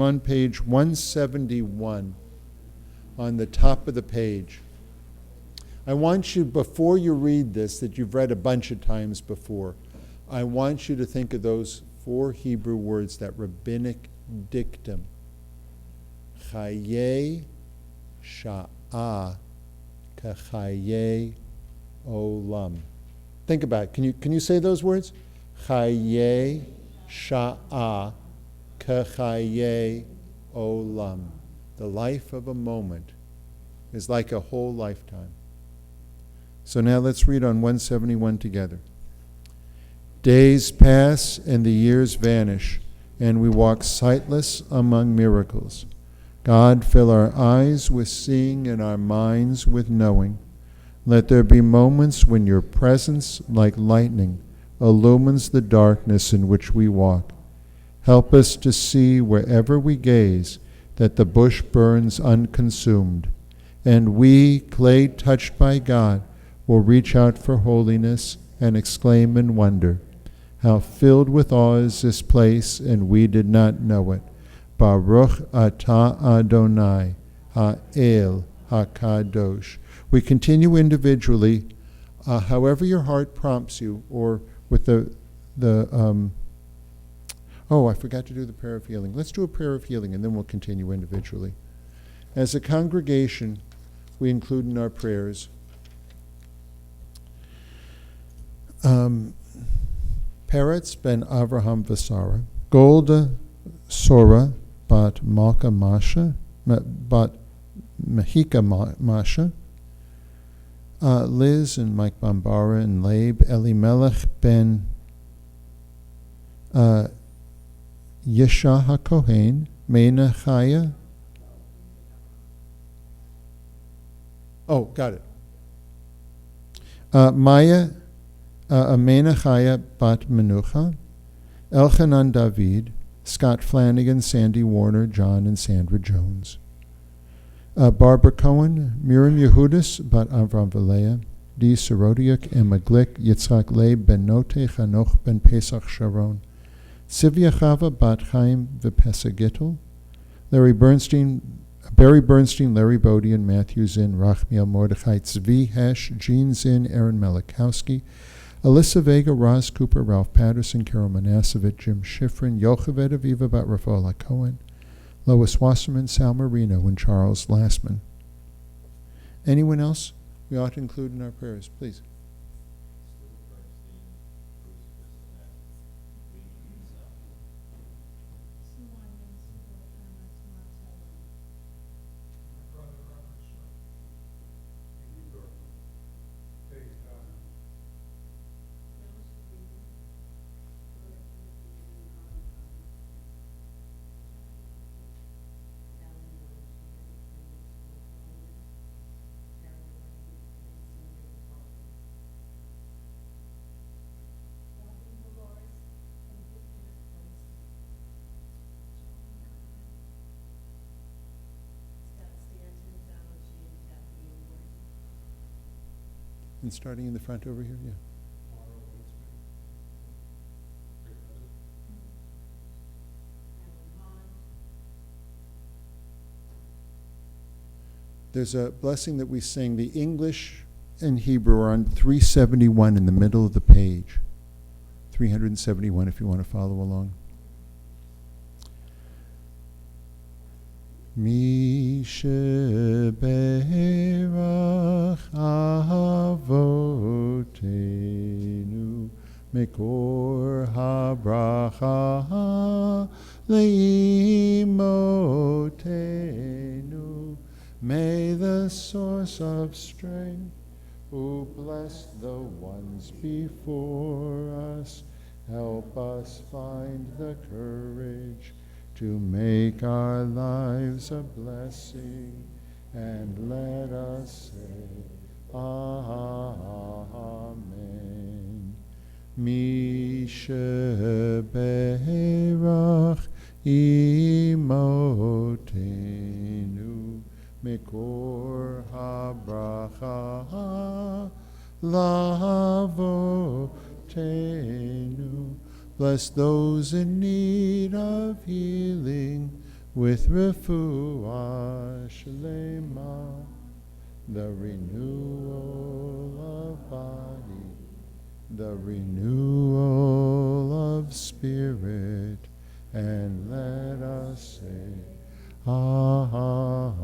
on page 171, on the top of the page. I want you, before you read this, that you've read a bunch of times before, I want you to think of those 4 Hebrew words, that rabbinic dictum. Chaye sha'ah kachaye olam. Think about it. Can you say those words? Chaye sha'ah kachaye olam. The life of a moment is like a whole lifetime. So now let's read on 171 together. Days pass and the years vanish, and we walk sightless among miracles. God, fill our eyes with seeing and our minds with knowing. Let there be moments when your presence, like lightning, illumines the darkness in which we walk. Help us to see wherever we gaze that the bush burns unconsumed, and we, clay touched by God, will reach out for holiness and exclaim in wonder, how filled with awe is this place, and we did not know it. Baruch atah Adonai, ha'el ha'kadosh. We continue individually, however your heart prompts you, or with I forgot to do the prayer of healing. Let's do a prayer of healing, and then we'll continue individually. As a congregation, we include in our prayers Peretz ben Avraham Vasara, Golda Sora bat Malka Masha, bat Mahika Masha, Liz and Mike Bambara and Labe, Elimelech ben Yeshah HaKohen, Mena Chaya. Oh, got it. Maya Mena Chaya bat Menucha, Elchanan David, Scott Flanagan, Sandy Warner, John and Sandra Jones. Barbara Cohen, Miriam Yehudis bat Avram Valea, Dee Sorodiuk, Emma Glick, Yitzhak Leib ben Note, Chanoch ben Pesach Sharon, Sivya Chava bat Chaim Vipesa Gittel, Barry Bernstein, Larry Bodian, Matthew Zinn, Rachmiel Mordechai, Tzvi Hesh, Jean Zinn, Aaron Melikowski, Alyssa Vega, Roz Cooper, Ralph Patterson, Carol Manasevich, Jim Schifrin, Yocheved Aviva bat Rafaela Cohen, Lois Wasserman, Sal Marino, and Charles Lassman. Anyone else we ought to include in our prayers, please? And starting in the front over here, yeah. There's a blessing that we sing. The English and Hebrew are on 371 in the middle of the page. 371 if you want to follow along. Mi sheberach avotenu mekor habracha leimotenu. May the source of strength, who blessed the ones before us, help us find the courage to make our lives a blessing, and let us say, Amen. Mi sheberach imotenu mekor habracha lavotenu. Bless those in need of healing. with refuah shlema, the renewal of body, the renewal of spirit, and let us say, Amen.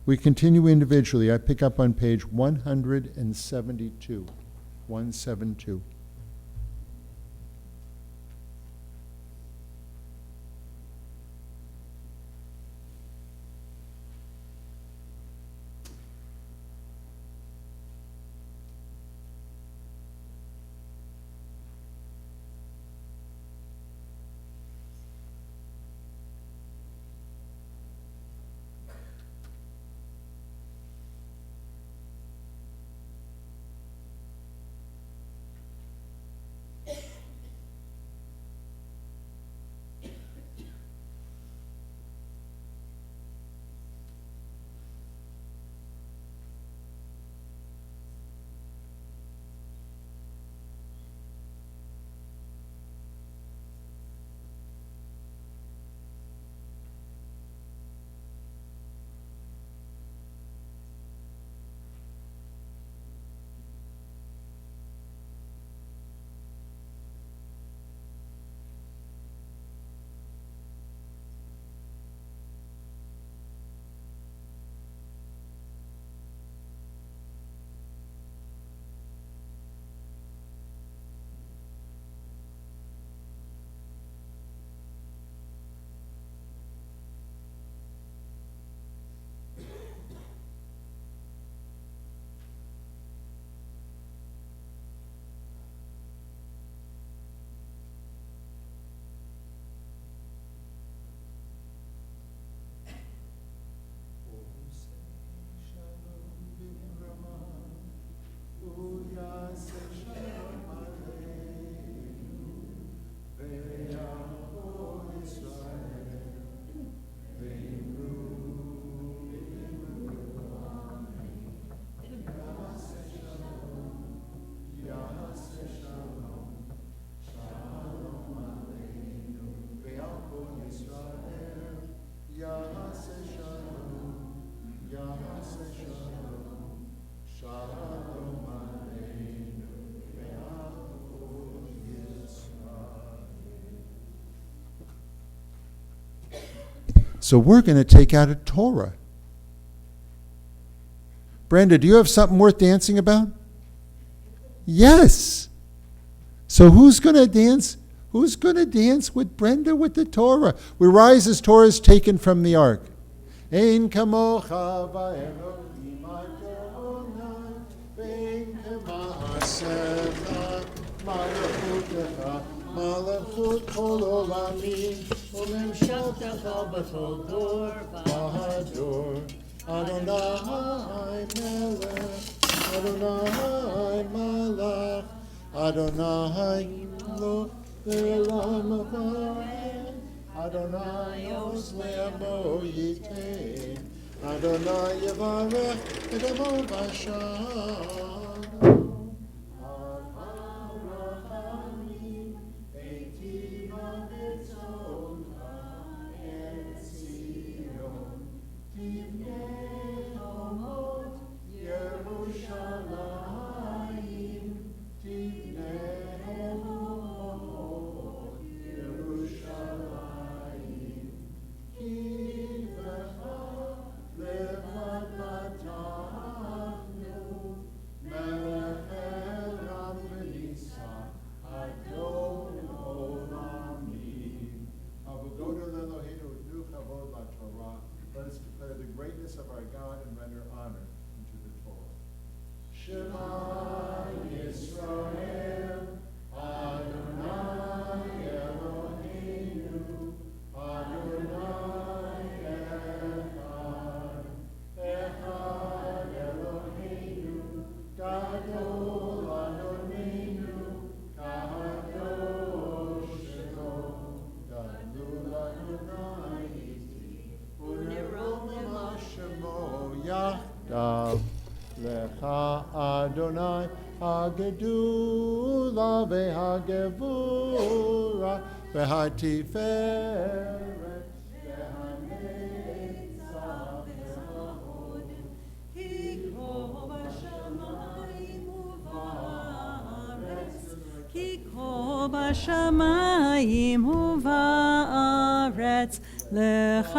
We continue individually. I pick up on page 172. 172. So we're going to take out a Torah. Brenda, do you have something worth dancing about? Yes. So who's going to dance? Who's going to dance with Brenda with the Torah? We rise as Torah is taken from the ark. Ein kamocha va'elohim Adonai, ve'ein k'ma'asecha malachutecha, malachut kol olamim, u'memshaltecha b'chol dor v'hador. Adonai melech, Adonai malach, Adonai lo ve'elam ha'ed. Adonai os le'amo yitain, Adonai yevarech edemo v'sham. Avarachani eitiv avitzota et Zion, tivnei homot Yerushalayim, tivnei homot Yerushalayim. Let us declare the greatness of our God and render honor unto the Torah. Shema Yisrael, Adonai Eloheinu, Adonai Echad, Echad Eloheinu, Gadol Adonenu, Kadosh Shelo, Gadol Adonai Iti, Uneromim Shemo Yachdav, Lecha Adonai, Hagedula ve'hagevura, והתפארת בשמיים ובארץ, לך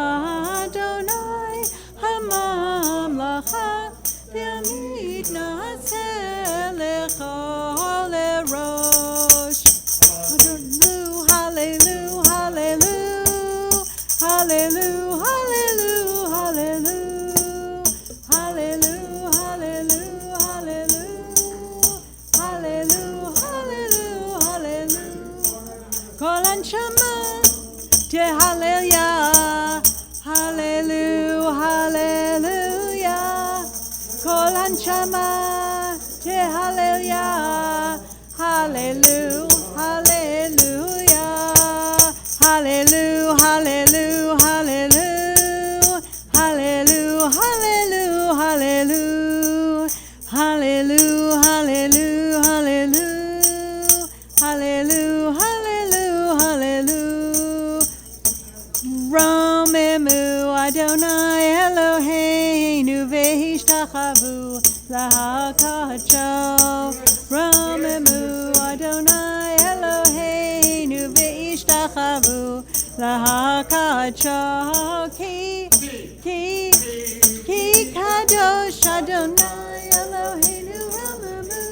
אדוני הממלכה, תמיד נעשה לך לראש. הללו, הללו, הללו, הללו, הללו, הללו, הללו, הללו, הללו, הללו, כל הנשמה תהלליה, הללו, הללויה, כל הנשמה תהלליה, הללו, הללויה, הללו, הללו, הללו, הללו, הללו, הללו, הללו, הללו, הללו, הללו, הללו, הללו. רוממו אדוני אלוהינו והשתחוו להקדשו. רוממו אדוני אלוהינו והשתחוו להקדשו. כי קדוש אדוני אלוהינו רוממו.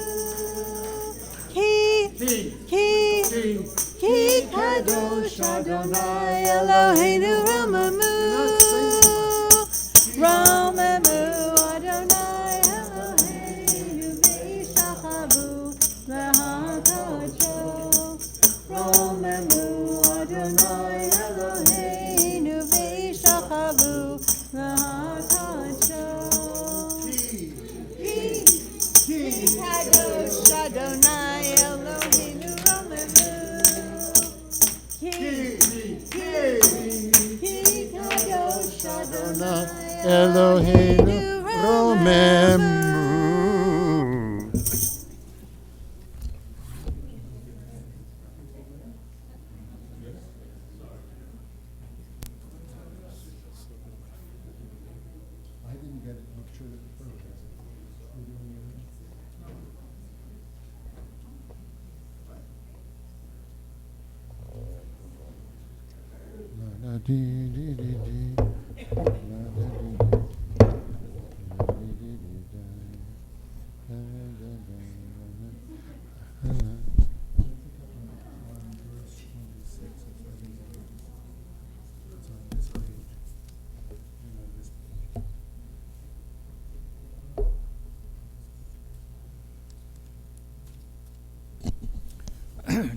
כי קדוש אדוני אלוהינו רוממו. רוממו אדוני אלוהינו והשתחוו להקדשו. רוממו אדוני אלוהינו והשתחוו להקדשו. כי קדוש אדוני אלוהינו רוממו. כי קדוש אדוני אלוהינו רוממו.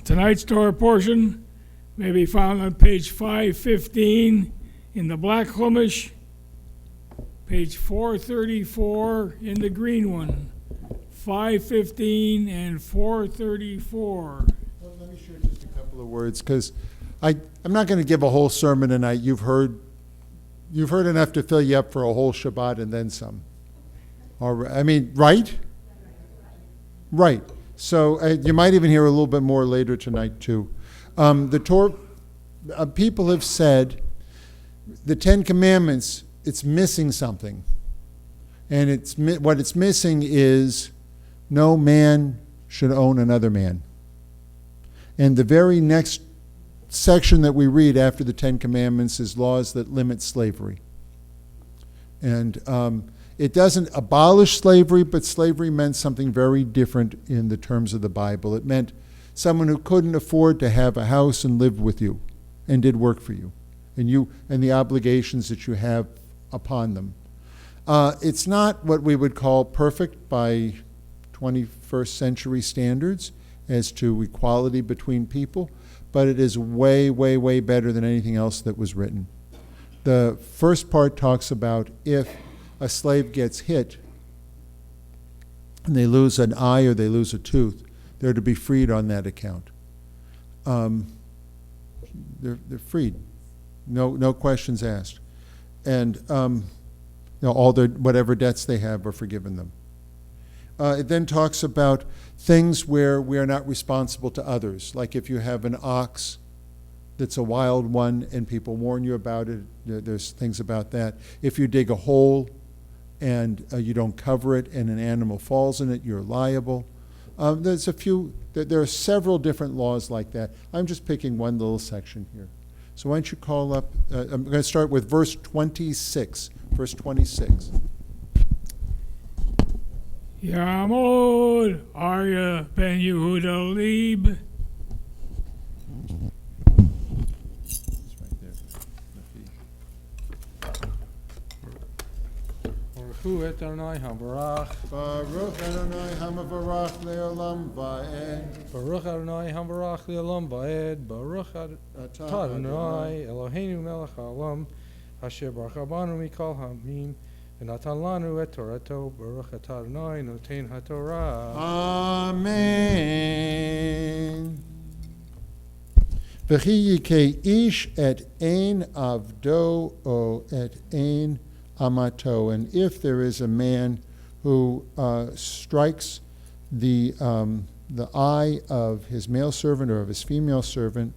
Tonight's Torah portion may be found on page 515 in the black Chumash, page 434 in the green one, 515 and 434. Well, let me share just a couple of words, because I'm not going to give a whole sermon tonight. You've heard enough to fill you up for a whole Shabbat and then some. I mean, right? Right. So you might even hear a little bit more later tonight too. The Torah people have said the Ten Commandments, it's missing something, and what it's missing is no man should own another man. And the very next section that we read after the Ten Commandments is laws that limit slavery. And it doesn't abolish slavery, but slavery meant something very different in the terms of the Bible. It meant someone who couldn't afford to have a house and lived with you and did work for you, and the obligations that you have upon them. It's not what we would call perfect by 21st century standards as to equality between people, but it is way, way, way better than anything else that was written. The first part talks about if a slave gets hit and they lose an eye or they lose a tooth, they're to be freed on that account. They're freed, no questions asked, and all their whatever debts they have are forgiven them. It then talks about things where we are not responsible to others, like if you have an ox that's a wild one and people warn you about it, there's things about that. If you dig a hole and you don't cover it and an animal falls in it, you're liable. There are several different laws like that. I'm just picking one little section here. So why don't you call up, I'm going to start with verse 26. Verse 26. Yamod Arya ben Yehuda Lib. It's right there. Baruch et Adonai HaBarach. Baruch Adonai Hamavarach Leolam Va'ed. Baruch Adonai HaBarach Le'olam Va'ed. Baruch Adonai Eloheinu Melech HaOlam. Asher Baruch Abanu Mikol Hamim. V'natan lanu et Torato. Baruch et Adonai Noten HaTorah. Amen. V'chi yikei ish et ein avdo o et ein amato. And if there is a man who strikes the eye of his male servant or of his female servant,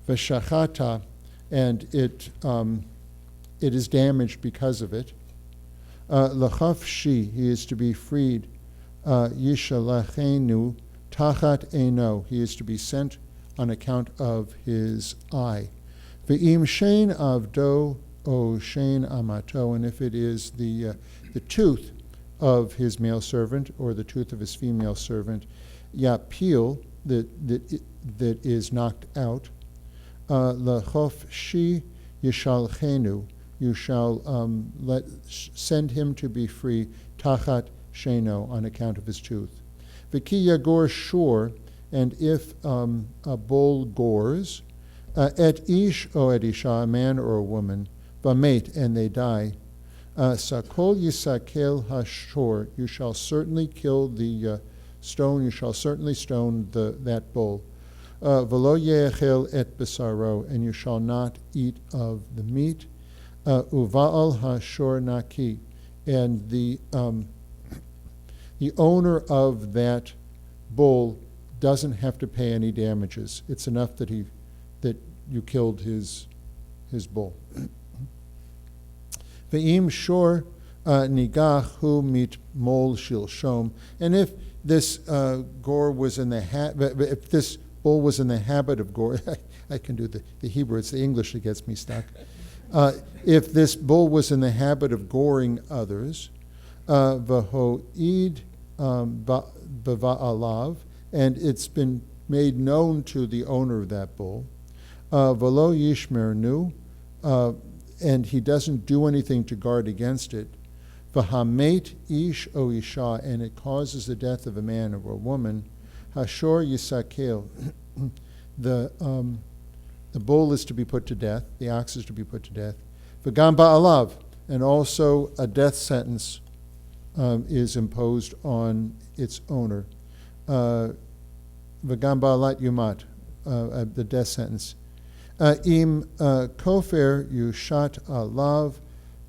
v'shachata, and it is damaged because of it, l'chafshi, he is to be freed, yishalachenu tachat eino, he is to be sent on account of his eye. Ve'im shein avdo o shein amato, and if it is the tooth of his male servant or the tooth of his female servant, yapil, that is knocked out, l'chafshi yishalchenu, you shall send him to be free, tachat sheno, on account of his tooth. V'ki yagor shor, and if a bull gores, et ish o et isha, a man or a woman, v'met, and they die, sakol yisakel hashor, you shall certainly kill the stone, you shall certainly stone that bull. V'lo ye'echel et besaro, and you shall not eat of the meat. Uva'al hashor naki, and the owner of that bull doesn't have to pay any damages. It's enough that you killed his bull. Ve'im shor nigach hu mit mol shilshom, and if this gore was in the if this bull was in the habit of gore, I can do the Hebrew. It's the English that gets me stuck. If this bull was in the habit of goring others, v'ho'id b'va'alav, and it's been made known to the owner of that bull, v'lo yishmernu, and he doesn't do anything to guard against it, v'hamet ish o isha, and it causes the death of a man or a woman, hashor yisakel, the bull is to be put to death, the ox is to be put to death. V'gam ba'alav, and also a death sentence is imposed on its owner. V'gam ba'alat yumat, the death sentence. Im kofer yushat alav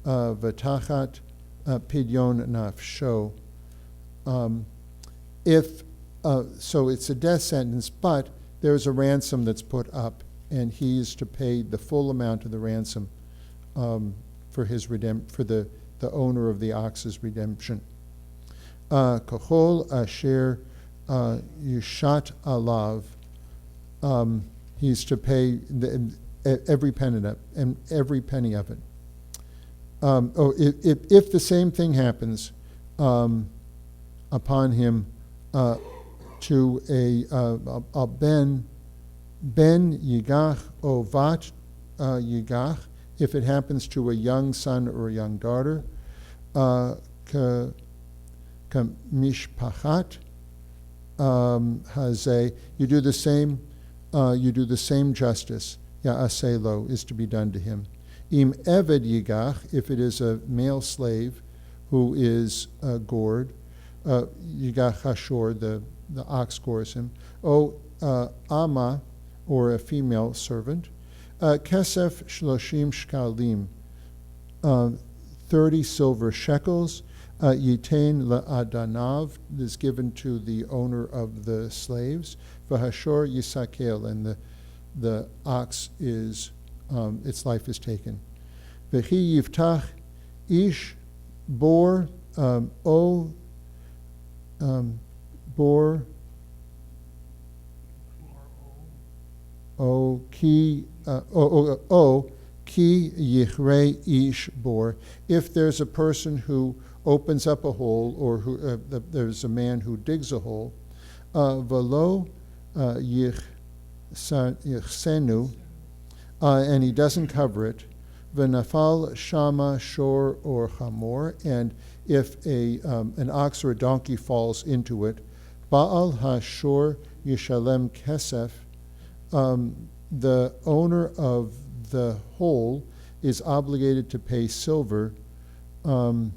v'tachat pidyon nafsho. So it's a death sentence, but there's a ransom that's put up, and he is to pay the full amount of the ransom for his for the owner of the ox's redemption. Kachol asher yushat alav, he's to pay every penny of it. If the same thing happens upon him to a ben yigach o vat yigach, if it happens to a young son or a young daughter, mishpachat hazeh, you do the same justice. Ya'aselo is to be done to him. Im eved yigach, if it is a male slave who is gored, yigach hashor, the ox gores him. O ama, or a female servant, kesef shloshim shkalim, 30 silver shekels, yitain la'adanav, is given to the owner of the slaves, v'hashor yisakel, and the ox is, its life is taken. V'chi yiftach ish bor bor ki yichrei ish bor. If there's a person who opens up a hole, or who there's a man who digs a hole, v'lo yichsenu, and he doesn't cover it, v'nafal shama shor or chamor, and if an ox or a donkey falls into it, Baal hashor yishalem kesef, the owner of the hole is obligated to pay silver, yashiv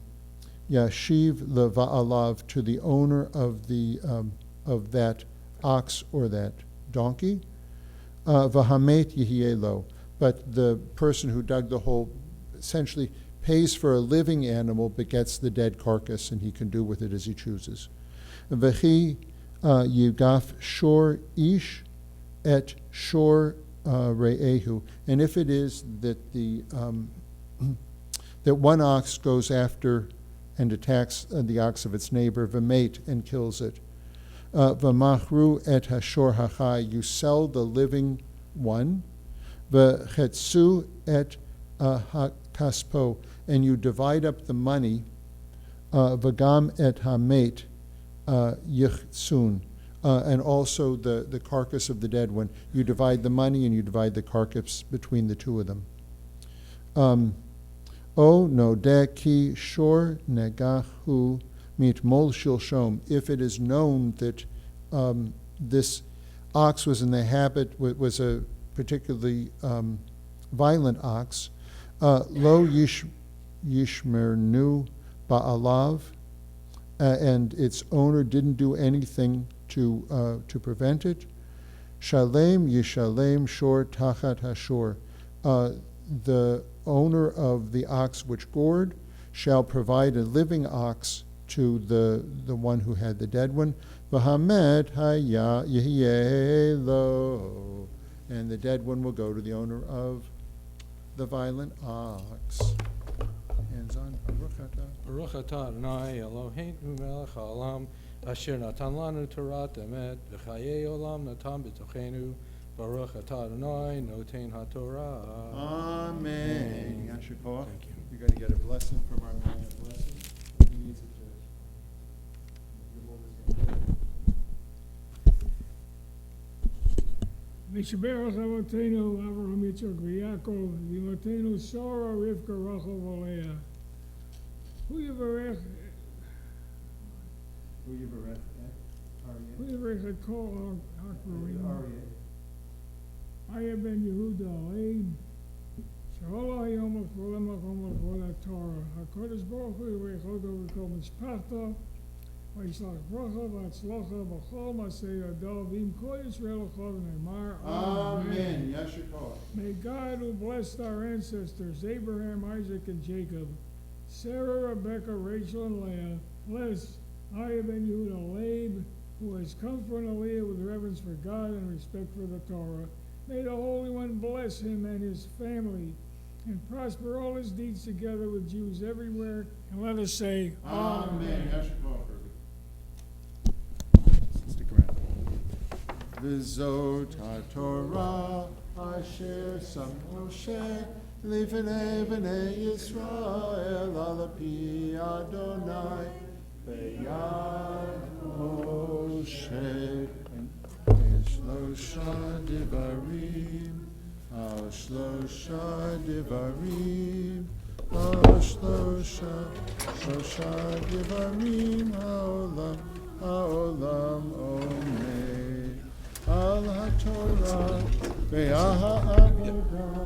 leva'alav, to the owner of that ox or that donkey, v'hamet yihielo. But the person who dug the hole essentially pays for a living animal but gets the dead carcass, and he can do with it as he chooses. V'chi yigaf shor ish et shor re'ehu. And if it is that that one ox goes after and attacks the ox of its neighbor, v'mate, and kills it, v'machru et hashor hachai, you sell the living one, v'chetzu et kaspo, and you divide up the money, v'gam et hamet yichtsun, and also the carcass of the dead one. You divide the money and you divide the carcass between the two of them. O nodeh ki shor negahu mit mol shilshom. If it is known that this ox was in the habit, was a particularly violent ox, lo yishmernu ba'alav, and its owner didn't do anything to prevent it, shalem yishalem shor tachat hashor, the owner of the ox which gored shall provide a living ox to the one who had the dead one, v'hamed haya yehielo, and the dead one will go to the owner of the violent ox. Hands on. Baruch atah. Baruch atah Adonai Eloheinu melech haolam, asher natan lanu torat emet, v'chayei olam natan b'tochenu. Baruch atah Adonai noten haTorah. Amen. Yasher koach. Thank you. You're going to get a blessing from our man. A blessing. He needs it V'shaberach Avotenu Avraham Yitzchak v'Yaakov v'Imotenu Sora Rivka Rachel v'Leah. Hu yivarech et kol ha'akvarim. Aya ben Yehuda Aleim. Shehola hayom l'chol ha'makom l'chol ha'Torah. HaKadosh Baruch Hu yivarechoto v'kol mishpachto. V'yishlach bracha v'atzlacha b'chol masei yado v'im kol Yisrael l'chol v'neimar. Amen. Yasher koach. May God, who blessed our ancestors, Abraham, Isaac, and Jacob, Sarah, Rebecca, Rachel, and Leah, bless Aya ben Yehuda Leib, who has come from Aliyah with reverence for God and respect for the Torah. May the Holy One bless him and his family, and prosper all his deeds together with Jews everywhere. And let us say, Amen. Yasher koach. Stick around. V'zot ha'Torah asher sam Moshe lifnei bnei Yisrael al pi Adonai v'yad Moshe shlosha devarim al shlosha devarim al shlosha devarim ha'olam omer al ha'Torah ve'aha'avodah